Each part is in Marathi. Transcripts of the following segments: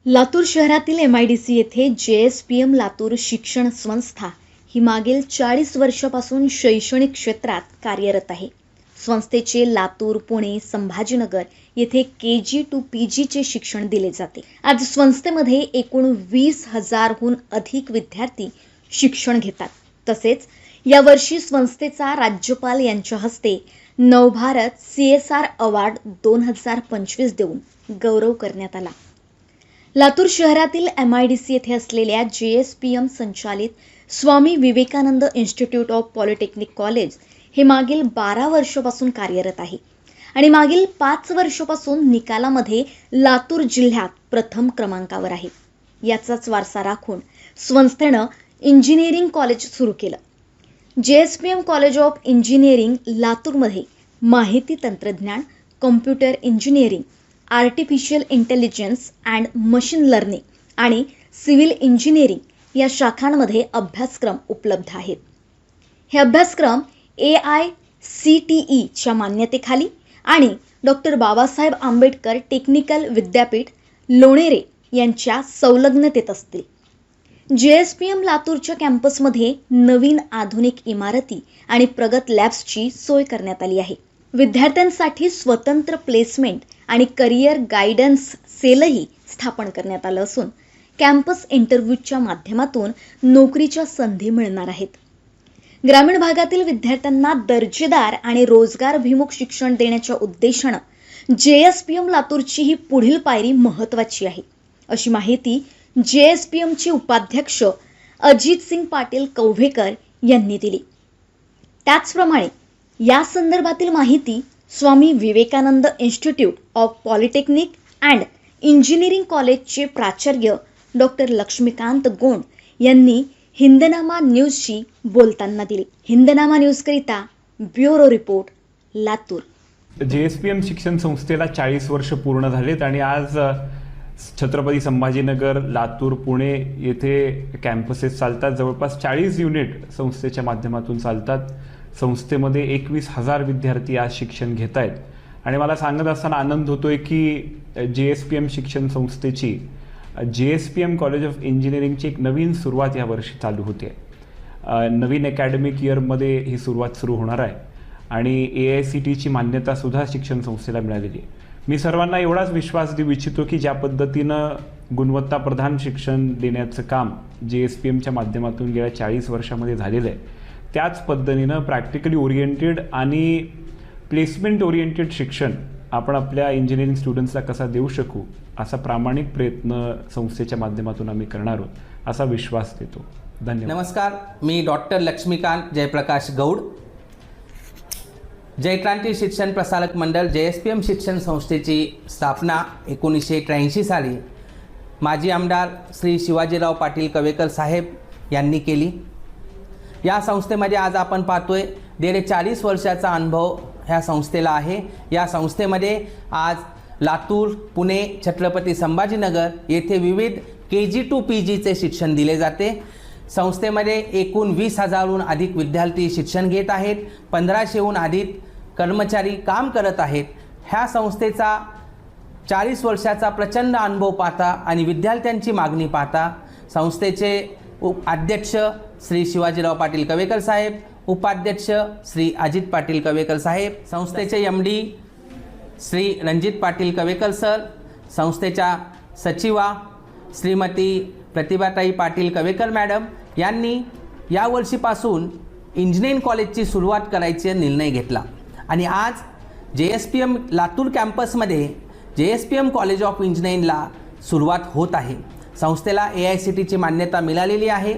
लातूर शहरातील MIDC येथे JSPM लातूर शिक्षण संस्था ही मागील 40 वर्षापासून शैक्षणिक क्षेत्रात कार्यरत आहे. संस्थेचे लातूर, पुणे, संभाजीनगर येथे KG to PG चे शिक्षण दिले जाते. आज संस्थेमध्ये एकूण 20,000हून अधिक विद्यार्थी शिक्षण घेतात. तसेच यावर्षी संस्थेचा राज्यपाल यांच्या हस्ते नवभारत CSR अवॉर्ड 2025 देऊन गौरव करण्यात आला. लातूर शहरातील MIDC येथे असलेल्या JSPM संचालित Swami Vivekananda institute of polytechnic college हे मागील 12 वर्षापासून कार्यरत आहे आणि मागील 5 वर्षापासून निकालामध्ये लातूर जिल्ह्यात प्रथम क्रमांकावर आहे. याचाच वारसा राखून संस्थेनं इंजिनिअरिंग कॉलेज सुरू केलं. JSPM कॉलेज ऑफ इंजिनिअरिंग लातूरमध्ये माहिती तंत्रज्ञान, computer engineering, artificial intelligence and machine learning आणि सिव्हिल इंजिनिअरिंग या शाखांमध्ये अभ्यासक्रम उपलब्ध आहेत. हे अभ्यासक्रम AICTE च्या मान्यतेखाली आणि डॉक्टर बाबासाहेब आंबेडकर टेक्निकल विद्यापीठ लोणेरे यांच्या संलग्नतेत असतील. JSPM लातूरच्या कॅम्पसमध्ये नवीन आधुनिक इमारती आणि प्रगत लॅब्सची सोय करण्यात आली आहे. विद्यार्थ्यांसाठी स्वतंत्र प्लेसमेंट आणि करिअर गायडन्स सेलही स्थापन करण्यात आलं असून कॅम्पस इंटरव्ह्यूच्या माध्यमातून नोकरीच्या संधी मिळणार आहेत. ग्रामीण भागातील विद्यार्थ्यांना दर्जेदार आणि रोजगारभिमुख शिक्षण देण्याच्या उद्देशानं JSPM लातूरची ही पुढील पायरी महत्त्वाची आहे, अशी माहिती JSPMचे उपाध्यक्ष अजित सिंग पाटील कौव्हेकर यांनी दिली. त्याचप्रमाणे या संदर्भातील माहिती Swami Vivekananda institute of polytechnic and engineering कॉलेजचे प्राचार्य डॉक्टर लक्ष्मीकांत गोंड यांनी हिंदनामा न्यूजशी बोलताना दिली. हिंदनामा न्यूजकरिता ब्युरो रिपोर्ट, लातूर. JSPM शिक्षण संस्थेला 40 वर्ष पूर्ण झालेत आणि आज छत्रपती संभाजीनगर, लातूर, पुणे येथे कॅम्पसेस चालतात. जवळपास 40 युनिट संस्थेच्या माध्यमातून चालतात. संस्थेमध्ये 21,000 विद्यार्थी आज शिक्षण घेत आहेत आणि मला सांगत असताना आनंद होतोय की JSPM शिक्षण संस्थेची JSPM कॉलेज ऑफ इंजिनिअरिंगची एक नवीन सुरुवात या वर्षी चालू होते. नवीन अकॅडमिक इयरमध्ये ही सुरुवात सुरू होणार आहे आणि AICTEची मान्यतासुद्धा शिक्षण संस्थेला मिळालेली आहे. मी सर्वांना एवढाच विश्वास देऊ इच्छितो की ज्या पद्धतीनं गुणवत्ताप्रधान शिक्षण देण्याचं काम JSPMच्या माध्यमातून गेल्या 40 वर्षामध्ये झालेलं आहे, त्याच पद्धतीनं प्रॅक्टिकली ओरिएंटेड आणि प्लेसमेंट ओरिएंटेड शिक्षण आपण आपल्या इंजिनिअरिंग स्टुडंट्सला कसा देऊ शकू असा प्रामाणिक प्रयत्न संस्थेच्या माध्यमातून आम्ही करणार आहोत, असा विश्वास देतो. धन्यवाद. नमस्कार, मी डॉक्टर लक्ष्मीकांत जयप्रकाश गौड, जयक्रांती शिक्षण प्रसारक मंडळ JSPM शिक्षण संस्थेची स्थापना 1983 साली माजी आमदार श्री शिवाजीराव पाटील कवेकर साहेब यांनी केली. या संस्थेमध्ये आज आपण पाहतोय 40 वर्षाचा अनुभव ह्या संस्थेला आहे. या संस्थेमध्ये आज लातूर, पुणे, छत्रपती संभाजीनगर येथे विविध KG to PG चे शिक्षण दिले जाते. संस्थेमध्ये एकूण 20,000हून अधिक विद्यार्थी शिक्षण घेत आहेत. 1500हून अधिक कर्मचारी काम करत आहेत. ह्या संस्थेचा 40 वर्षाचा प्रचंड अनुभव पाहता आणि विद्यार्थ्यांची मागणी पाहता संस्थेचे अध्यक्ष श्री शिवाजीराव पाटील कवेकर साहेब, उपाध्यक्ष श्री अजित पाटील कवेकर साहेब, संस्थेचे MD श्री रणजित पाटील कवेकर सर, संस्थेच्या सचिवा श्रीमती प्रतिभाताई पाटील कवेकर मॅडम यांनी यावर्षीपासून इंजिनिअरिंग कॉलेजची सुरुवात करायचा निर्णय घेतला आणि आज JSPM लातूर कॅम्पसमध्ये JSPM कॉलेज ऑफ इंजिनिअरिंगला सुरुवात होत आहे. संस्थेला AICTEची मान्यता मिळालेली आहे.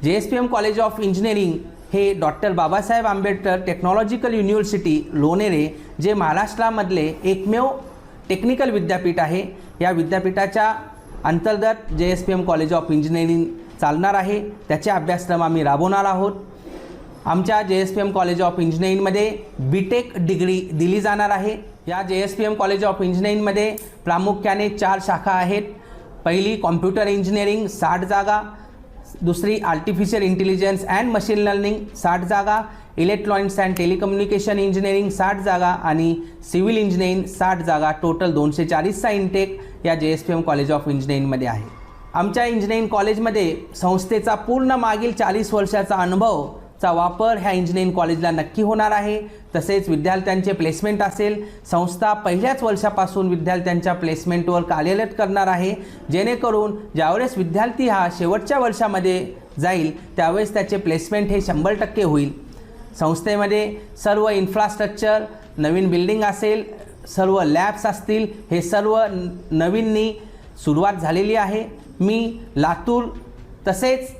JSPM कॉलेज ऑफ इंजिनिअरिंग हे doctor Babasaheb Ambedkar technological university Lonere जे महाराष्ट्रामधले एकमेव टेक्निकल विद्यापीठ आहे, या विद्यापीठाच्या अंतर्गत JSPM कॉलेज ऑफ इंजिनिअरिंग चालणार आहे. त्याचे अभ्यासक्रम आम्ही राबवणार आहोत. आमच्या JSPM कॉलेज ऑफ इंजिनिअरिंगमध्ये BTech डिग्री दिली जाणार आहे. या JSPM कॉलेज ऑफ इंजिनिअरिंगमध्ये प्रामुख्याने 4 शाखा आहेत. पहिली कॉम्प्युटर इंजिनिअरिंग 60 जागा, दुसरी artificial intelligence and machine learning 60 जागा, इलेक्ट्रॉनिक्स अँड टेलिकम्युनिकेशन इंजिनिअरिंग 60 जागा आणि सिव्हिल इंजिनिअरिंग 60 जागा, टोटल 240चा इंटेक या JSPM कॉलेज ऑफ इंजिनिअरिंगमध्ये आहे. आमच्या इंजिनिअरिंग कॉलेजमध्ये संस्थेचा पूर्ण मागील 40 वर्षाचा अनुभवचा वापर ह्या इंजिनिअरिंग कॉलेजला नक्की होणार आहे. तसेच विद्यार्थ्यांचे प्लेसमेंट असेल, संस्था पहिल्याच वर्षापासून विद्यार्थ्यांच्या प्लेसमेंटवर कार्यरत करणार आहे, जेणेकरून ज्यावेळेस विद्यार्थी हा शेवटच्या वर्षामध्ये जाईल त्यावेळेस त्याचे प्लेसमेंट हे 100% होईल. संस्थेमध्ये सर्व इन्फ्रास्ट्रक्चर, नवीन बिल्डिंग असेल, सर्व लॅब्स असतील, हे सर्व नवीननी सुरुवात झालेली आहे. मी लातूर तसेच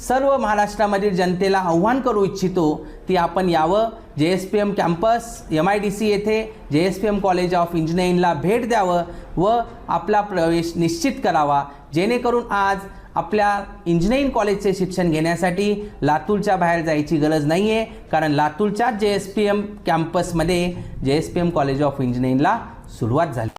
सर्व महाराष्ट्रामधील जनतेला आव्हान करू इच्छितो की आपण यावं, JSPM कॅम्पस MIDC येथे JSPM कॉलेज ऑफ इंजिनिअरिंगला भेट द्यावं व आपला प्रवेश निश्चित करावा, जेणेकरून आज आपल्या इंजिनिअरिंग कॉलेजचे शिक्षण घेण्यासाठी लातूरच्या बाहेर जायची गरज नाही आहे, कारण लातूरच्या JSPM कॅम्पसमध्ये JSPM कॉलेज ऑफ इंजिनिअरिंगला सुरुवात झाली.